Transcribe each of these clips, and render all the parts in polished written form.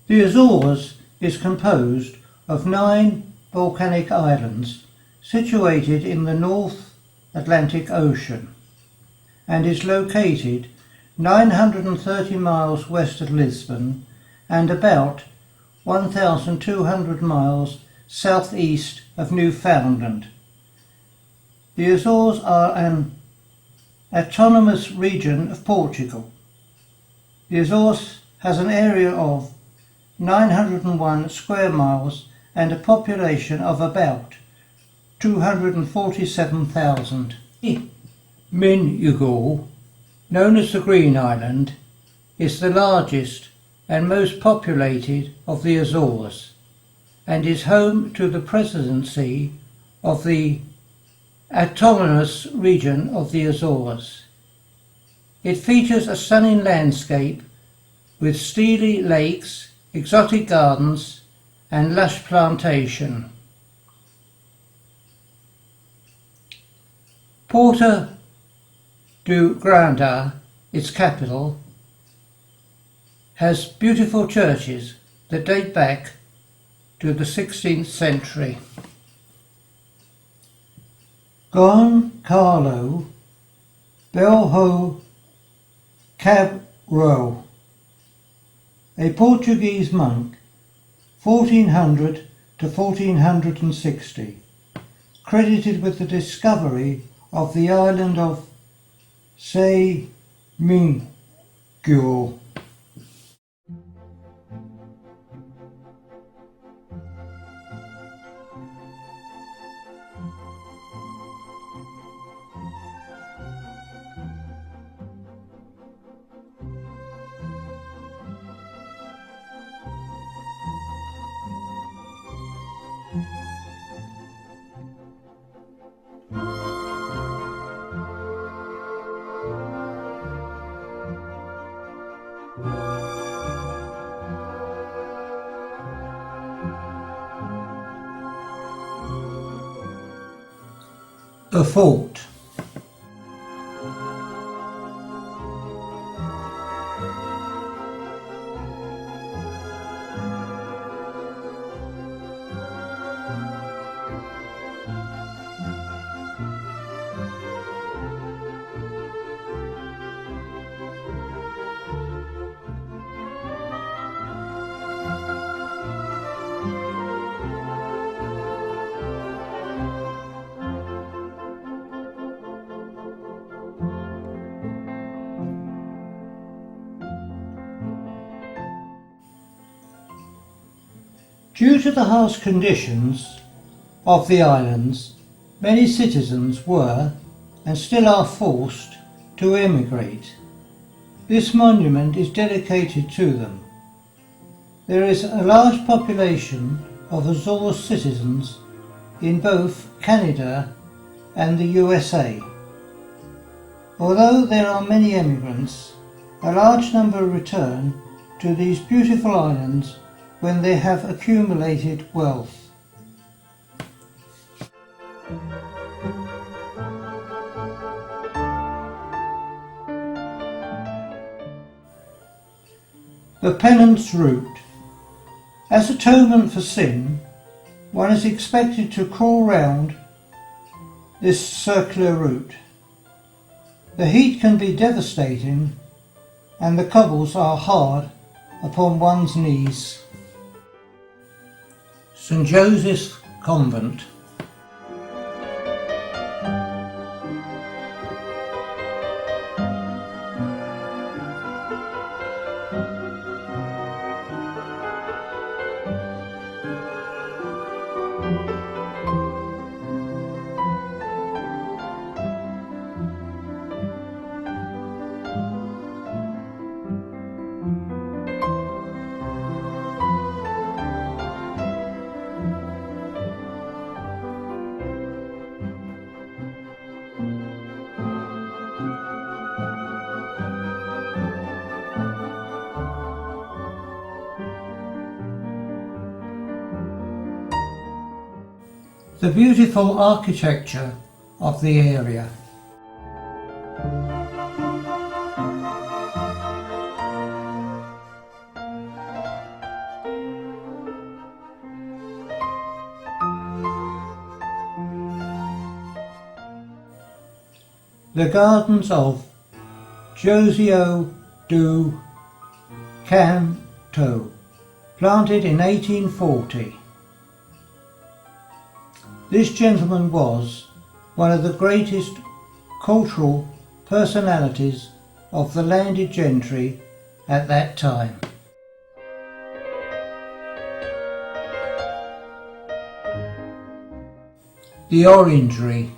The Azores is composed of 9 volcanic islands situated in the North Atlantic Ocean and is located 930 miles west of Lisbon and about 1,200 miles southeast of Newfoundland. The Azores are an autonomous region of Portugal. The Azores has an area of 901 square miles and a population of about 247,000. Minugol, known as the Green Island, is the largest and most populated of the Azores and is home to the presidency of the autonomous region of the Azores. It features a stunning landscape with steely lakes, exotic gardens and lush plantation. Porto do Granda, its capital, has beautiful churches that date back to the 16th century. Goncalo Belho Cabral, a Portuguese monk, 1400 to 1460, credited with the discovery of the island of Minugol. The fort. Due to the harsh conditions of the islands, many citizens were and still are forced to emigrate. This monument is dedicated to them. There is a large population of Azores citizens in both Canada and the USA. Although there are many emigrants, a large number return to these beautiful islands when they have accumulated wealth. The penance route. As atonement for sin, one is expected to crawl round this circular route. The heat can be devastating and the cobbles are hard upon one's knees. St. Joseph's Convent. The beautiful architecture of the area. the gardens of Josio do Canto, planted in 1840. This gentleman was one of the greatest cultural personalities of the landed gentry at that time. The Orangery,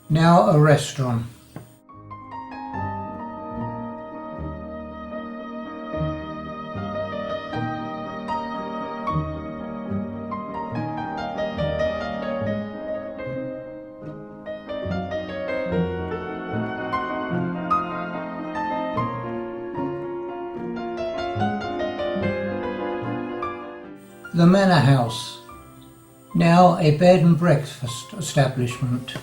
now a restaurant. The Manor House, now a bed and breakfast establishment.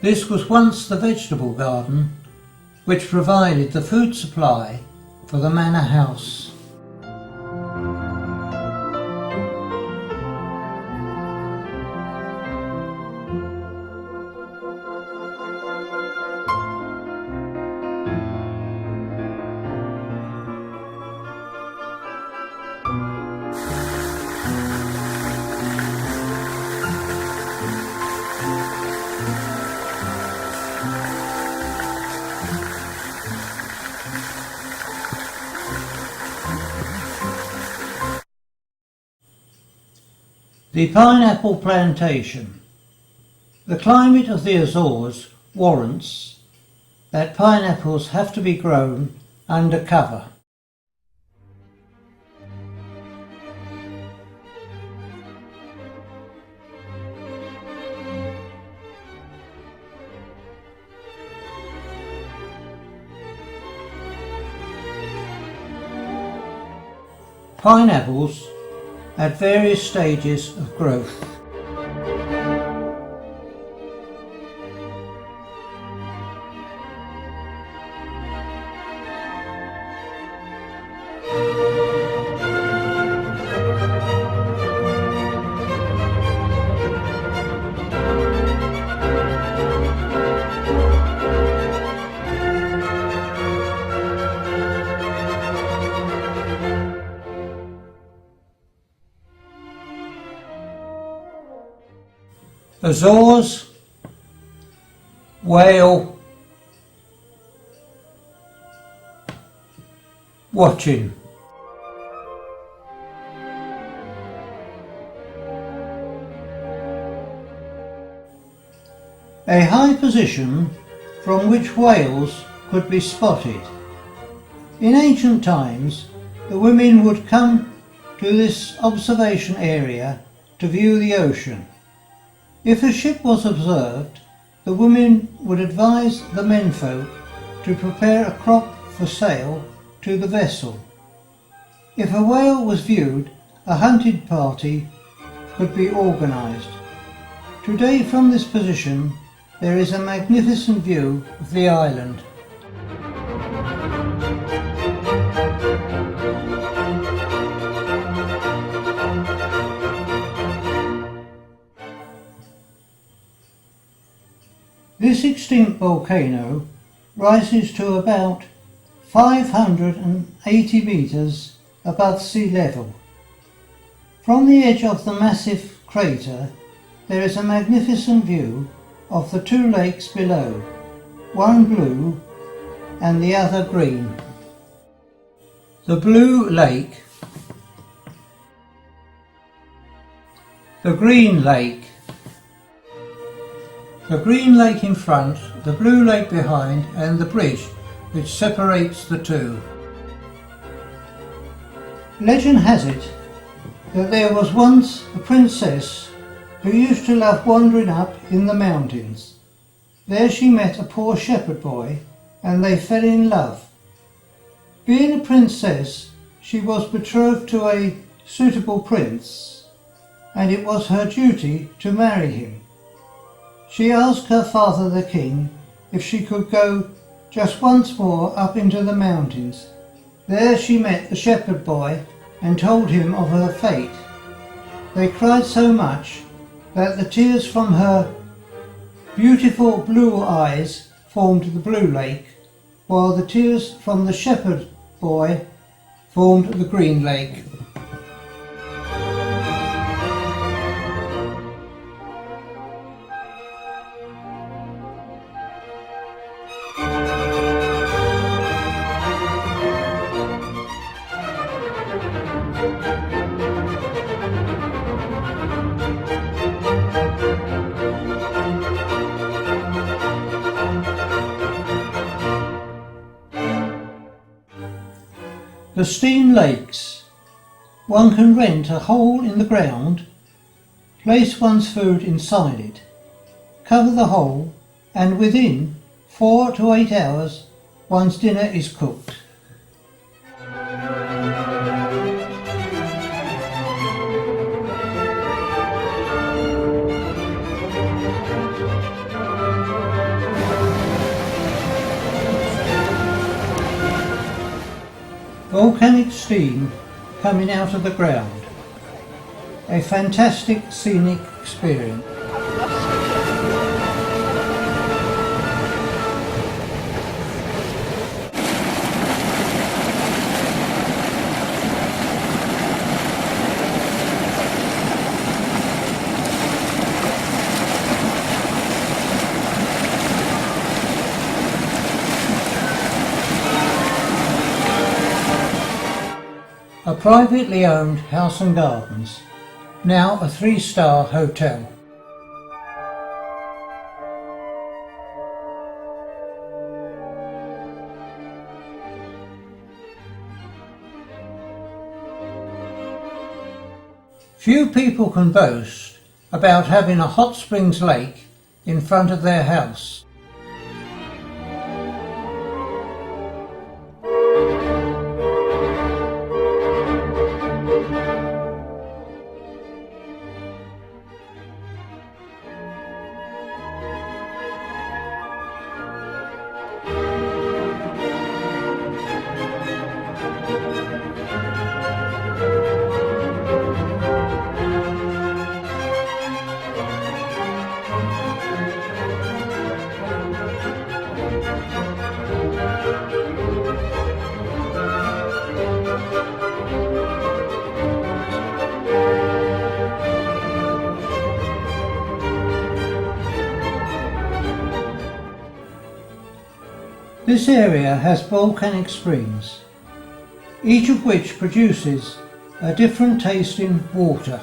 This was once the vegetable garden which provided the food supply for the Manor House. The pineapple plantation. The climate of the Azores warrants that pineapples have to be grown under cover. Pineapples at various stages of growth. Azores, whale watching. A high position from which whales could be spotted. In ancient times, the women would come to this observation area to view the ocean. If a ship was observed, the women would advise the menfolk to prepare a crop for sale to the vessel. If a whale was viewed, a hunting party could be organised. Today, from this position, there is a magnificent view of the island. This extinct volcano rises to about 580 metres above sea level. From the edge of the massive crater there is a magnificent view of the two lakes below, one blue and the other green. The blue lake, the green lake, the green lake in front, the blue lake behind, and the bridge which separates the two. Legend has it that there was once a princess who used to love wandering up in the mountains. There she met a poor shepherd boy and they fell in love. Being a princess, she was betrothed to a suitable prince, and it was her duty to marry him. She asked her father the king if she could go just once more up into the mountains. There she met the shepherd boy and told him of her fate. They cried so much that the tears from her beautiful blue eyes formed the blue lake, while the tears from the shepherd boy formed the green lake. The steam lakes. One can rent a hole in the ground, place one's food inside it, cover the hole, and within 4 to 8 hours one's dinner is cooked. Volcanic steam coming out of the ground. A fantastic scenic experience. A privately owned house and gardens, now a 3-star hotel. Few people can boast about having a hot springs lake in front of their house. This area has volcanic springs, each of which produces a different tasting water.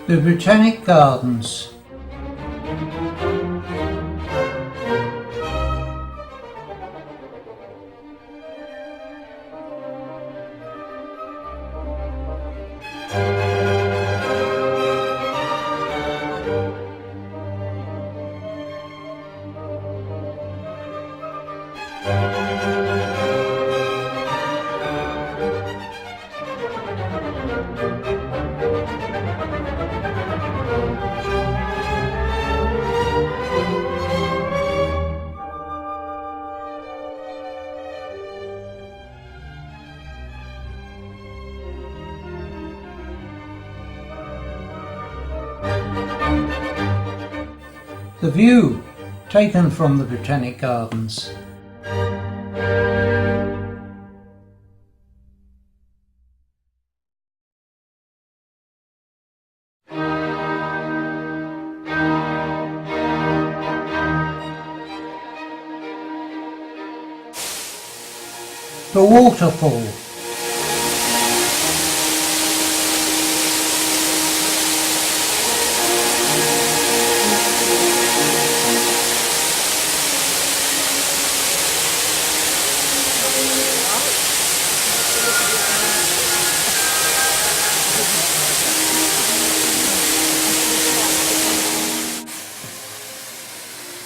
The Botanic Gardens. The view taken from the Botanic Gardens. The waterfall.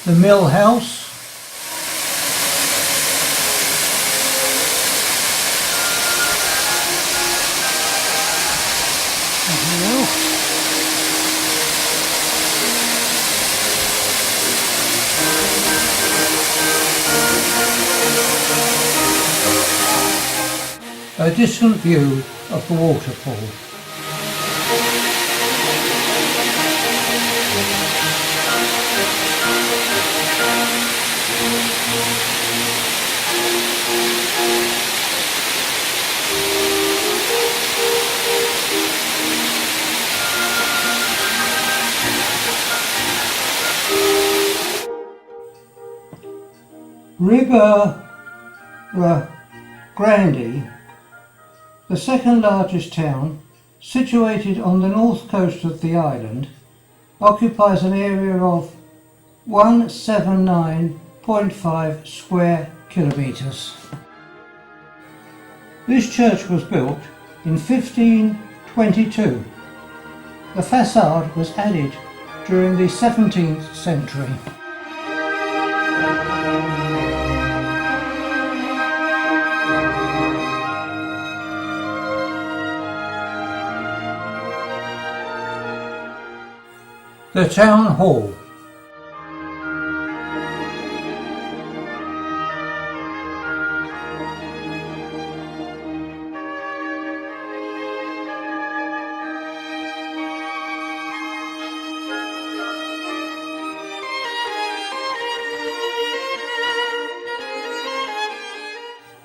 the mill house, a distant view of the waterfall. River Grande, the second largest town, situated on the north coast of the island, occupies an area of 179.5 square kilometres. This church was built in 1522. The facade was added during the 17th century. The Town Hall.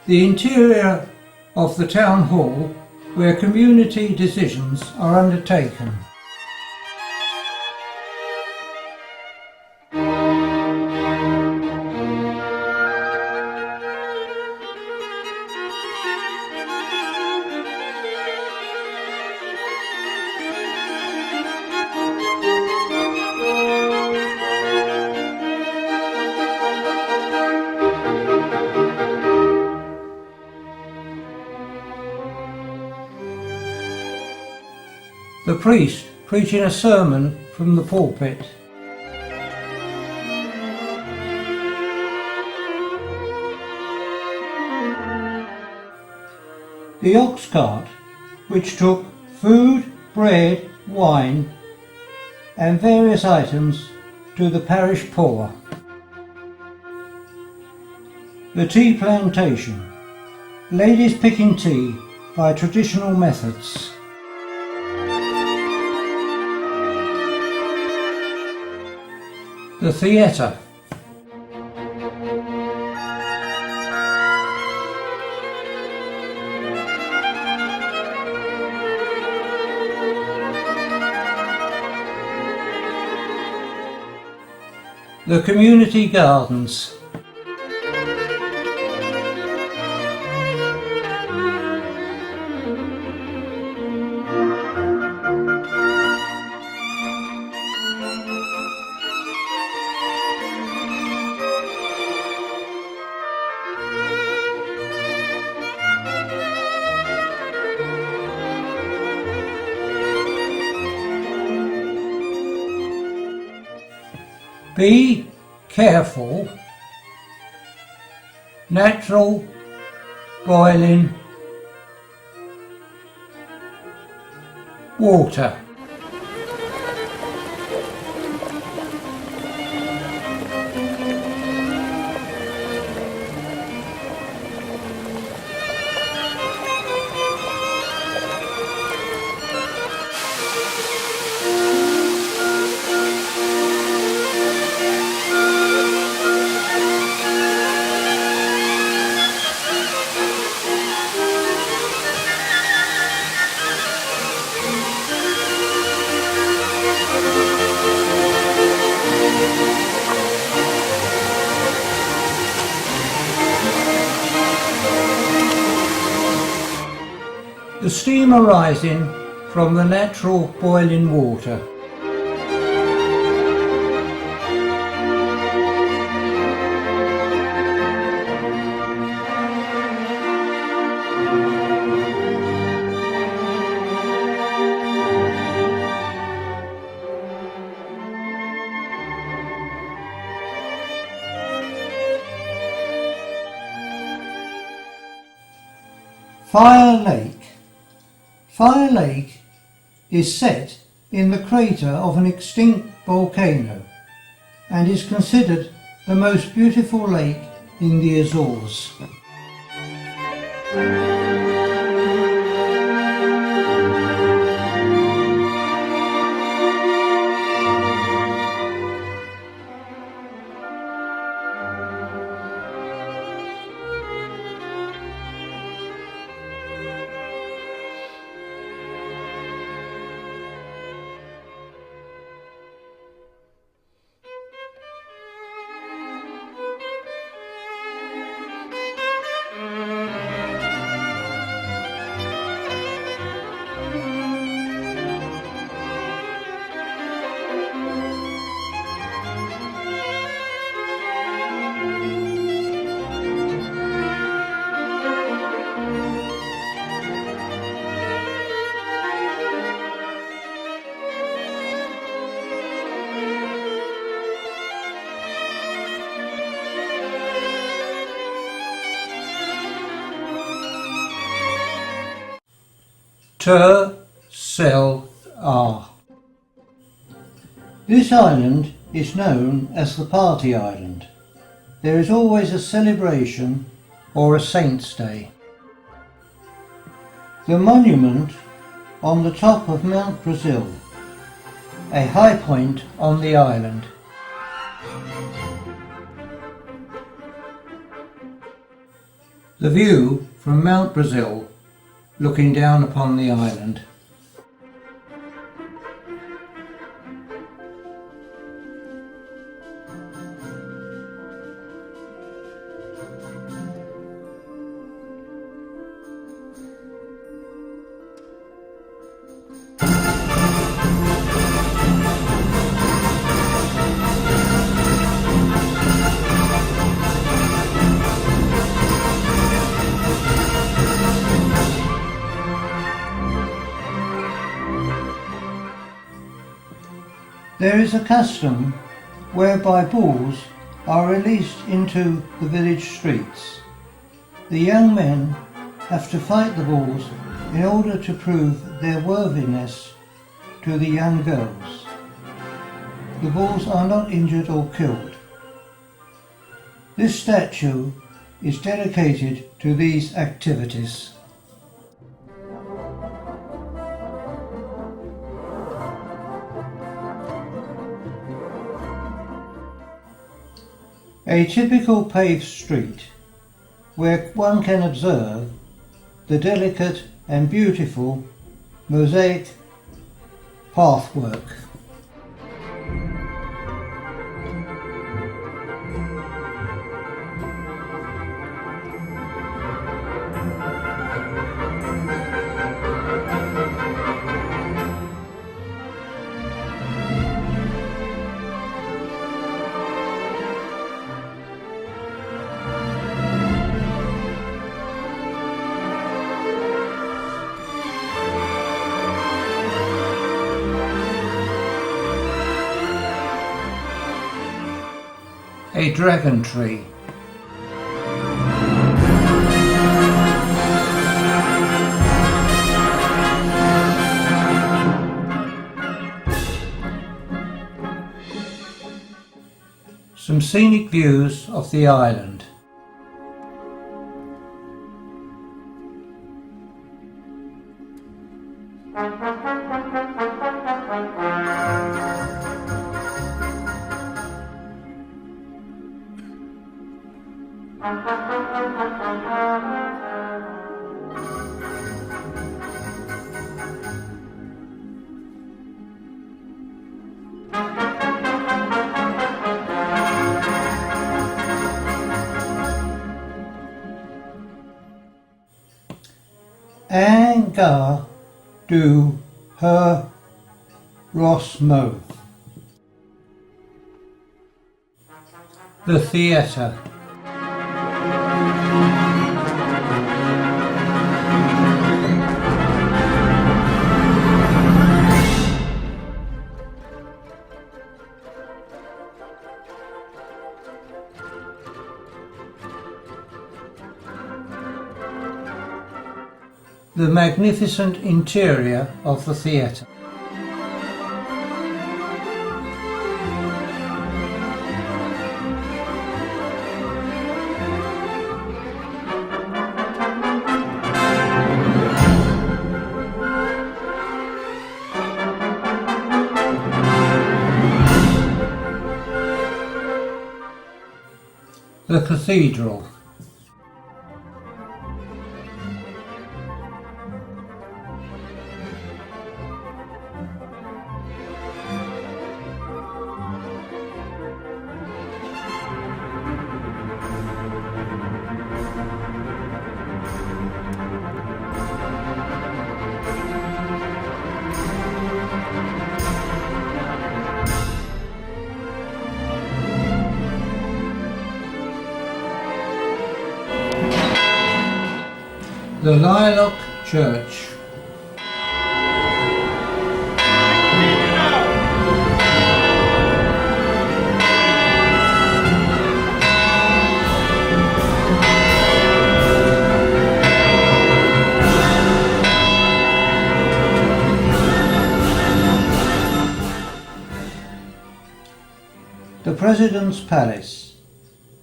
The interior of the Town Hall, where community decisions are undertaken. The priest preaching a sermon from the pulpit. The ox cart, which took food, bread, wine and various items to the parish poor. The tea plantation, ladies picking tea by traditional methods. The theatre. The community gardens. Be careful. Natural boiling water. The steam arising from the natural boiling water. Fire Lake. Fire Lake is set in the crater of an extinct volcano and is considered the most beautiful lake in the Azores. Ter-Sel-R. This island is known as the Party Island. There is always a celebration or a saint's day. The monument on the top of Mount Brazil, a high point on the island. The view from Mount Brazil looking down upon the island. There is a custom whereby bulls are released into the village streets. The young men have to fight the bulls in order to prove their worthiness to the young girls. The bulls are not injured or killed. This statue is dedicated to these activities. A typical paved street where one can observe the delicate and beautiful mosaic pathwork. A dragon tree. Some scenic views of the island. Anga do her Rosmo. The theatre. The magnificent interior of the theatre. The cathedral. The Lilac Church. The President's Palace,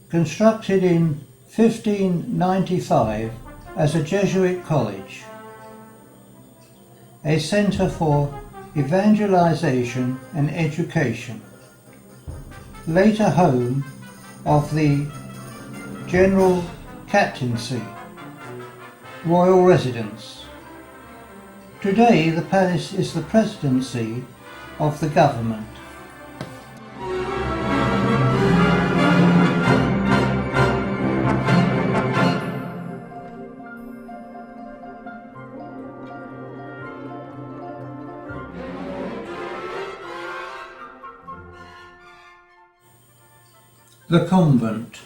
constructed in 1595 as a Jesuit college, a centre for evangelization and education, later home of the General Captaincy, royal residence. Today the palace is the presidency of the government. The convent.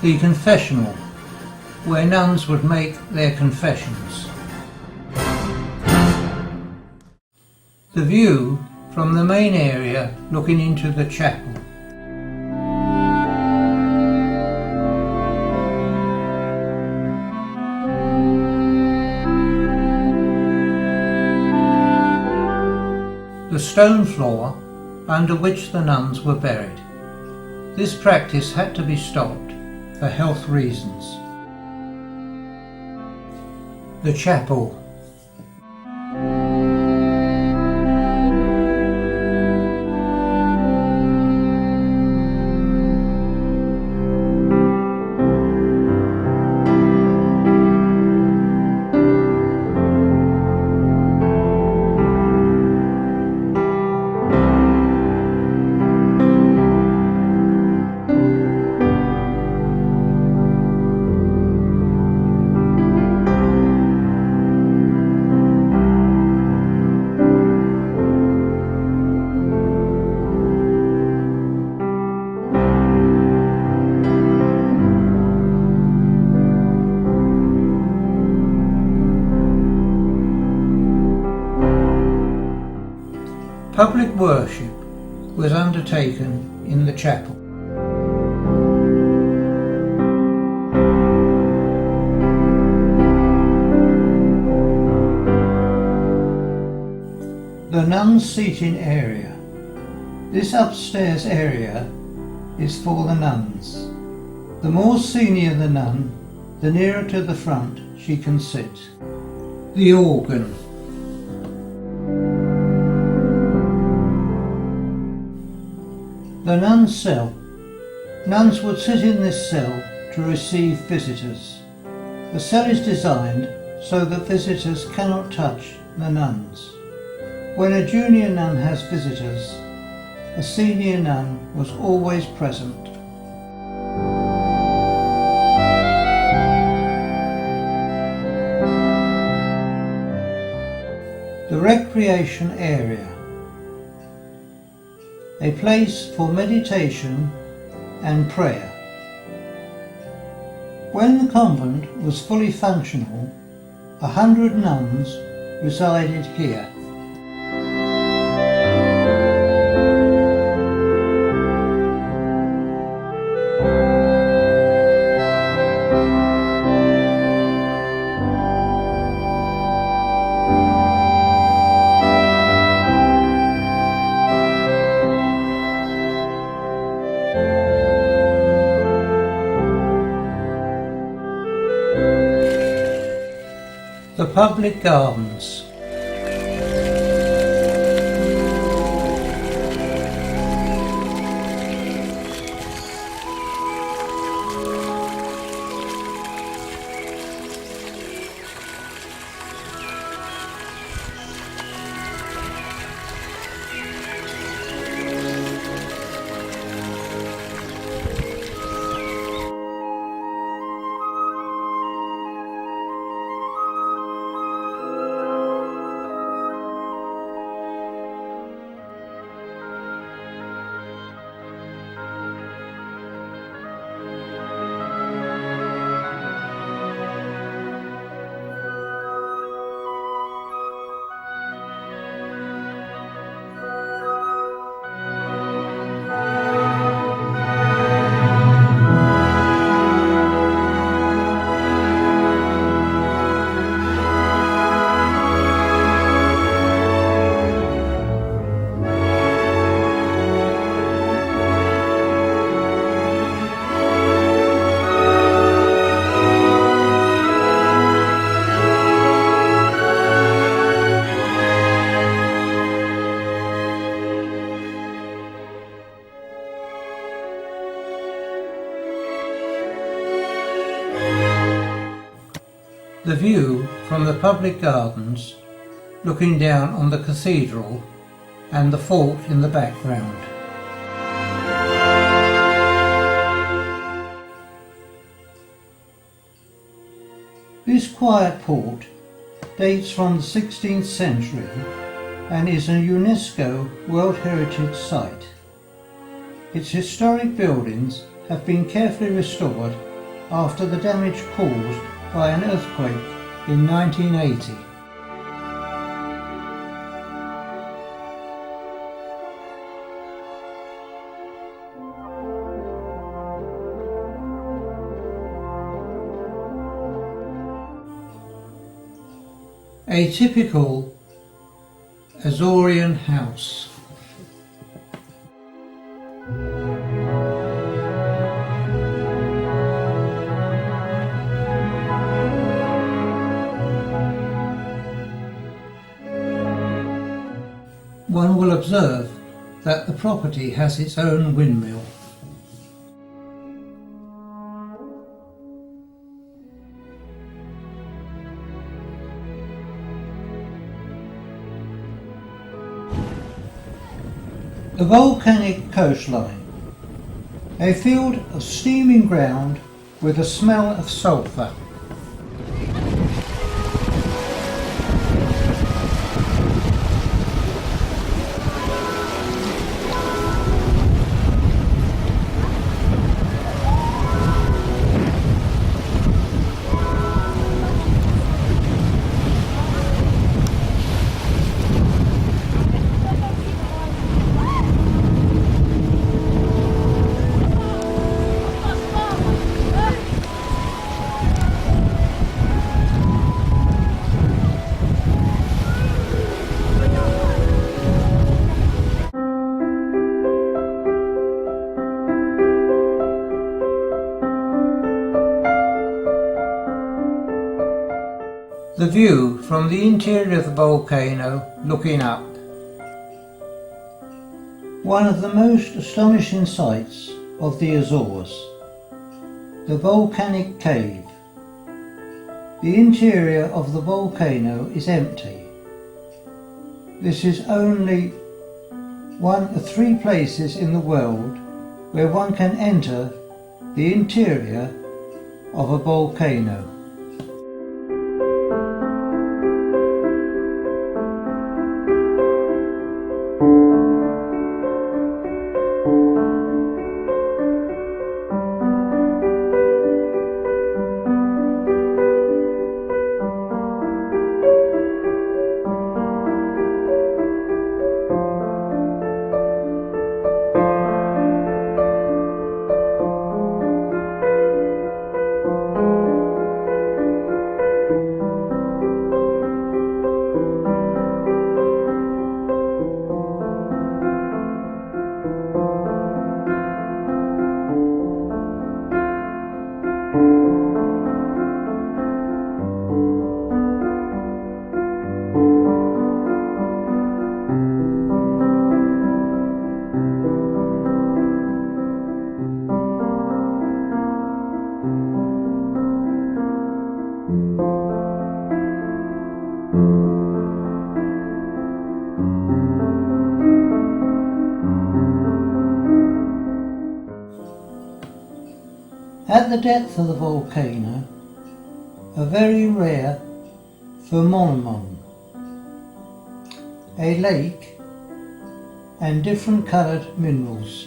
The confessional, where nuns would make their confessions. The view from the main area looking into the chapel. The stone floor under which the nuns were buried. This practice had to be stopped for health reasons. The chapel. Public worship was undertaken in the chapel. The nuns' seating area. This upstairs area is for the nuns. The more senior the nun, the nearer to the front she can sit. The organ. The nun's cell. Nuns would sit in this cell to receive visitors. The cell is designed so that visitors cannot touch the nuns. When a junior nun has visitors, a senior nun was always present. The recreation area. A place for meditation and prayer. When the convent was fully functional, 100 nuns resided here. The public gardens. The view from the public gardens, looking down on the cathedral and the fort in the background. This quiet port dates from the 16th century and is a UNESCO World Heritage Site. Its historic buildings have been carefully restored after the damage caused by an earthquake in 1980. A typical Azorean house. One will observe that the property has its own windmill. The volcanic coastline, a field of steaming ground with a smell of sulphur. The view from the interior of the volcano looking up. One of the most astonishing sights of the Azores, the volcanic cave. The interior of the volcano is empty. This is only one of 3 places in the world where one can enter the interior of a volcano. At the depth of the volcano, a very rare phenomenon, a lake and different coloured minerals.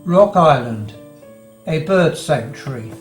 Rock Island, a bird sanctuary.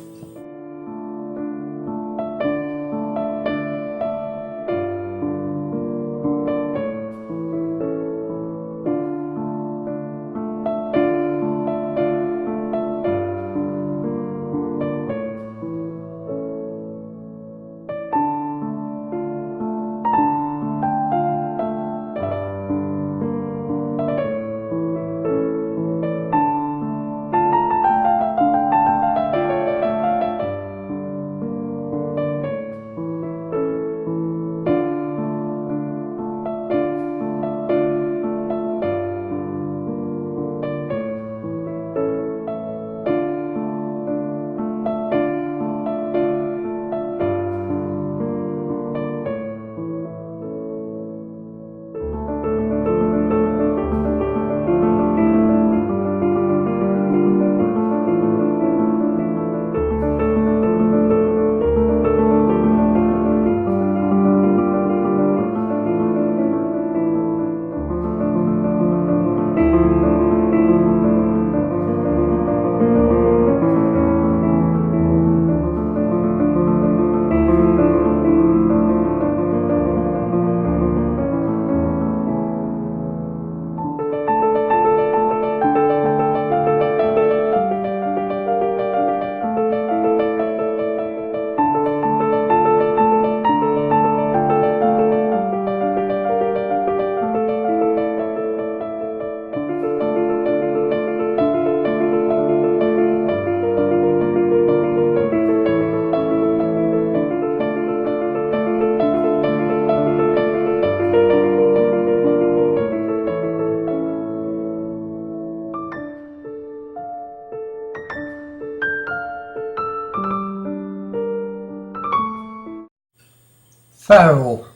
Farrell.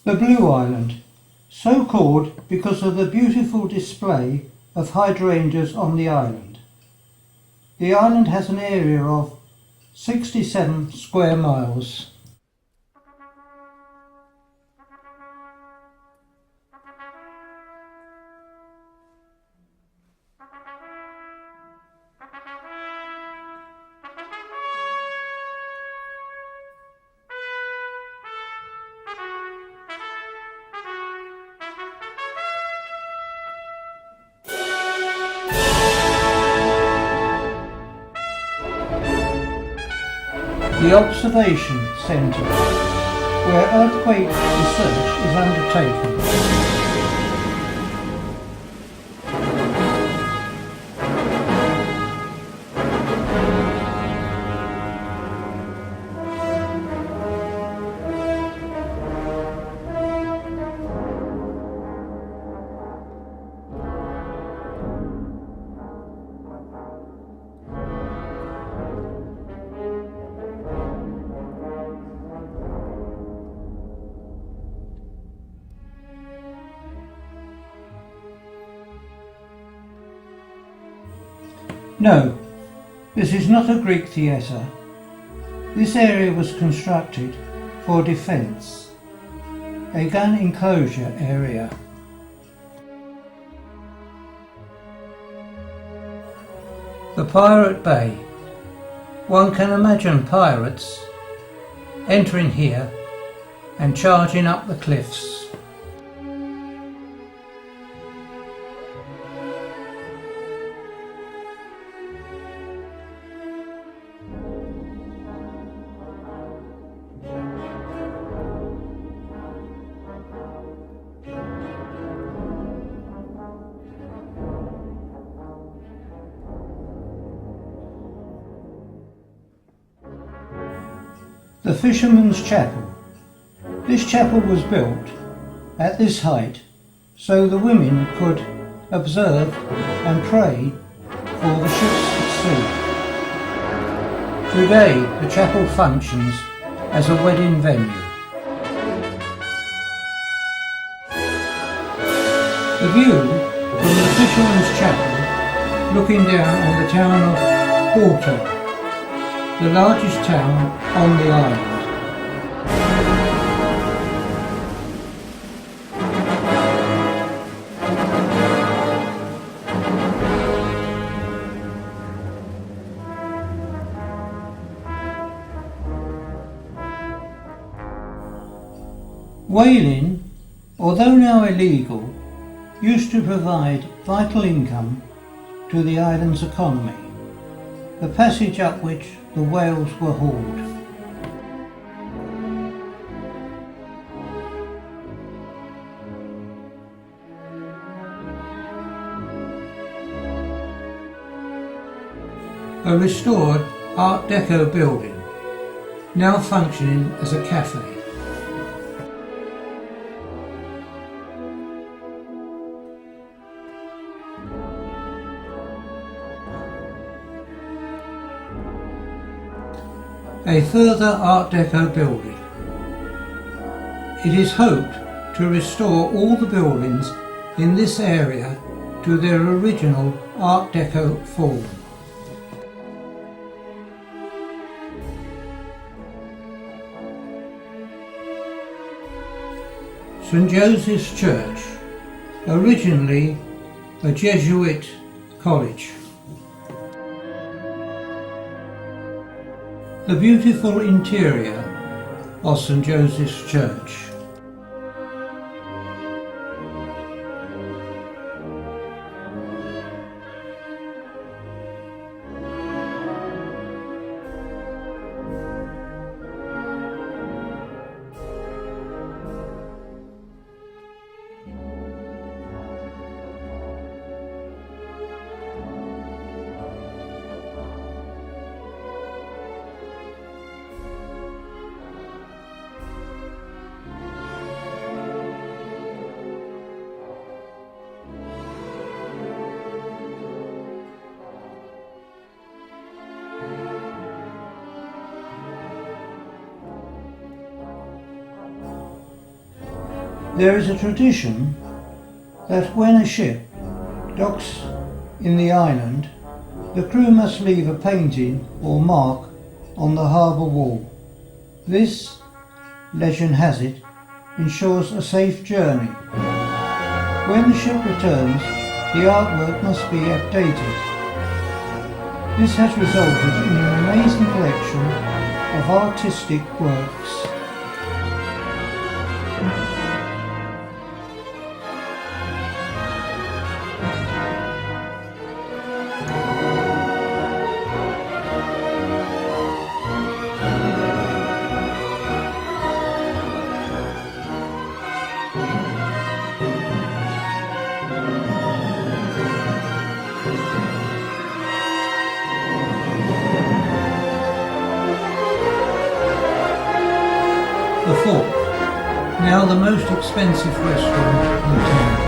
The Blue Island, so called because of the beautiful display of hydrangeas on the island. The island has an area of 67 square miles. The Observation Centre, where earthquake research is undertaken. No, this is not a Greek theatre. This area was constructed for defence, a gun enclosure area. The Pirate Bay. One can imagine pirates entering here and charging up the cliffs. The Fisherman's Chapel. This chapel was built at this height so the women could observe and pray for the ships at sea. Today the chapel functions as a wedding venue. The view from the Fisherman's Chapel, looking down on the town of Porto, the largest town on the island. Whaling, although now illegal, used to provide vital income to the island's economy, the passage up which the whales were hauled. A restored Art Deco building, now functioning as a cafe. A further Art Deco building. It is hoped to restore all the buildings in this area to their original Art Deco form. St. Joseph's Church, originally a Jesuit college. The beautiful interior of St. Joseph's Church. There is a tradition that when a ship docks in the island, the crew must leave a painting or mark on the harbour wall. This, legend has it, ensures a safe journey. When the ship returns, the artwork must be updated. This has resulted in an amazing collection of artistic works. The Fork, now the most expensive restaurant in town.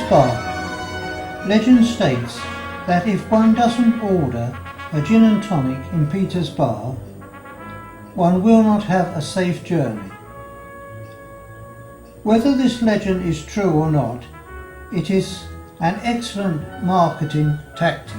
Bar. Legend states that if one doesn't order a gin and tonic in Peter's Bar, one will not have a safe journey. Whether this legend is true or not, it is an excellent marketing tactic.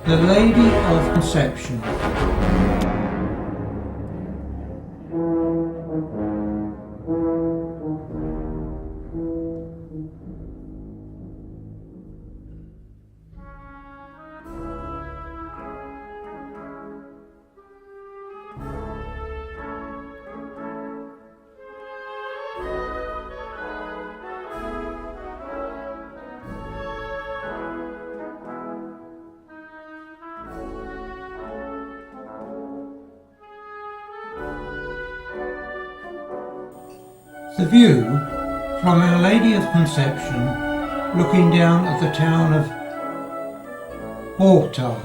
The Lady of Conception. The view from Our Lady of Conception looking down at the town of Horta.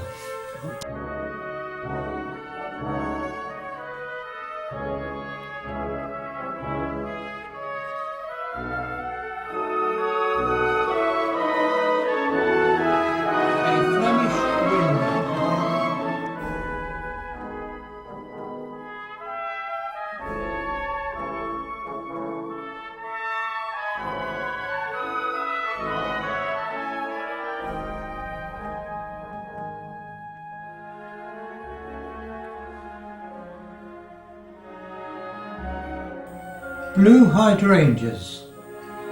Blue hydrangeas,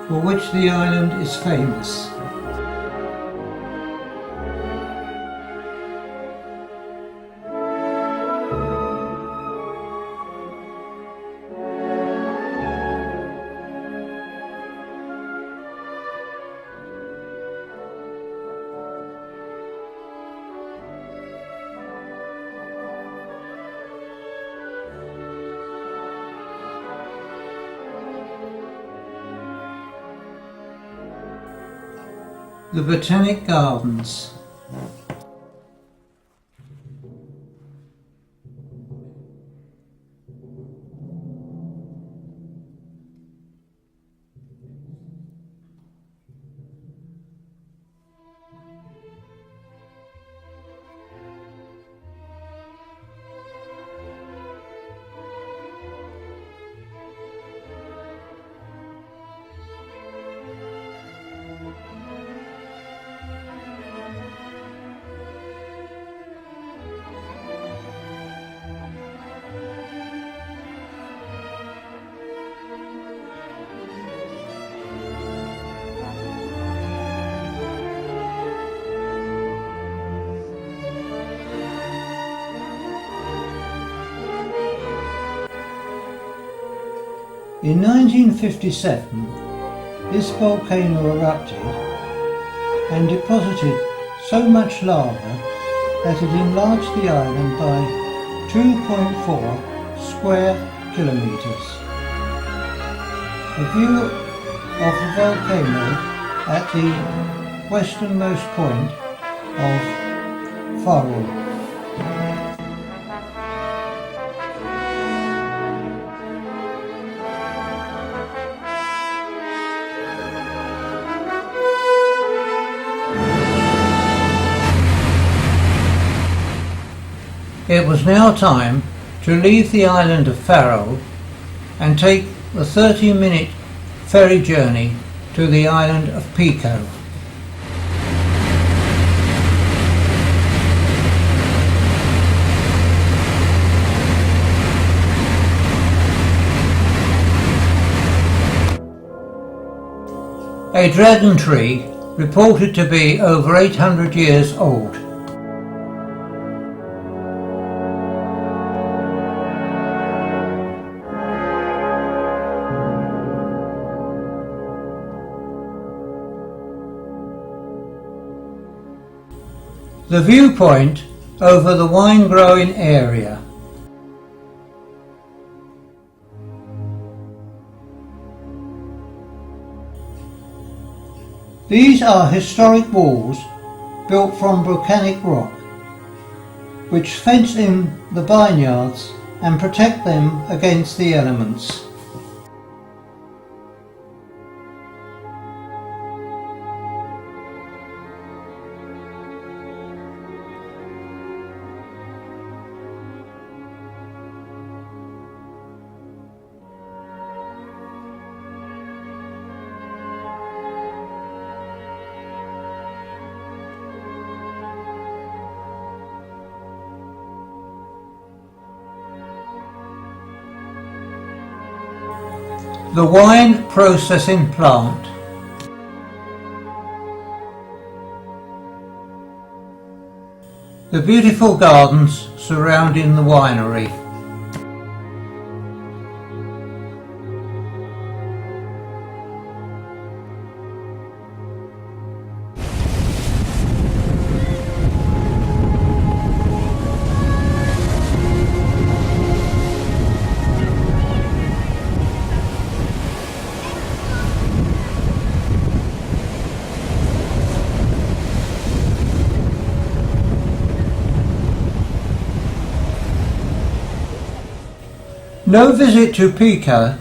for which the island is famous. The Botanic Gardens. In 1957, this volcano erupted and deposited so much lava that it enlarged the island by 2.4 square kilometres. A view of the volcano at the westernmost point of Farol. It was now time to leave the island of Faro and take the 30-minute ferry journey to the island of Pico. A dragon tree reported to be over 800 years old. The viewpoint over the wine growing area. 。 . 。 . 。 . 。 . 。 . 。 . 。 . 。 。 . 。 。 . 。 . 。 。 . 。 . 。 . 。 . 。 . 。 。 . 。 . 。 . 。 . 。 . . . . . . . 。 . . These are historic walls built from volcanic rock, which fence in the vineyards and protect them against the elements. The wine processing plant. The beautiful gardens surrounding the winery. No visit to Pico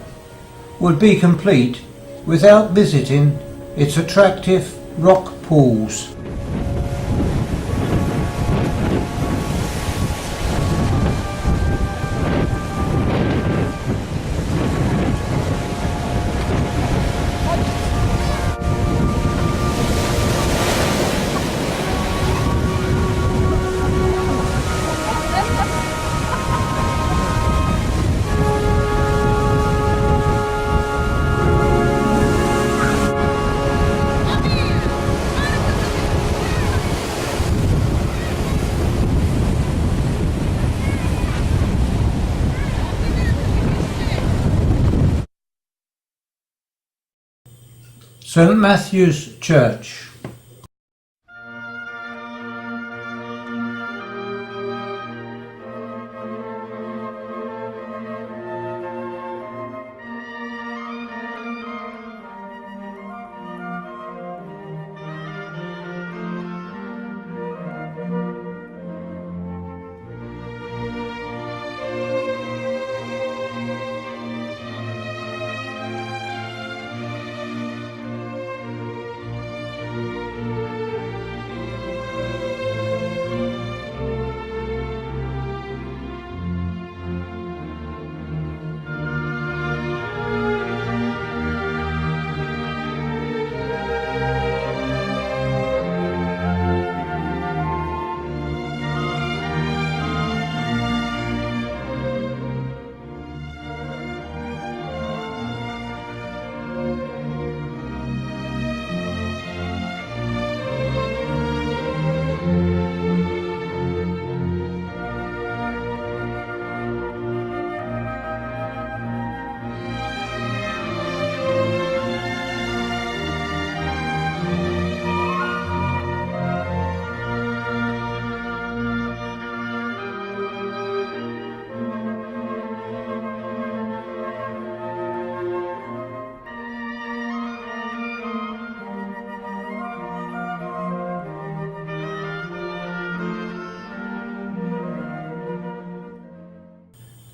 would be complete without visiting its attractive rock pools. St. Matthew's Church.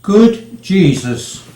Good Jesus.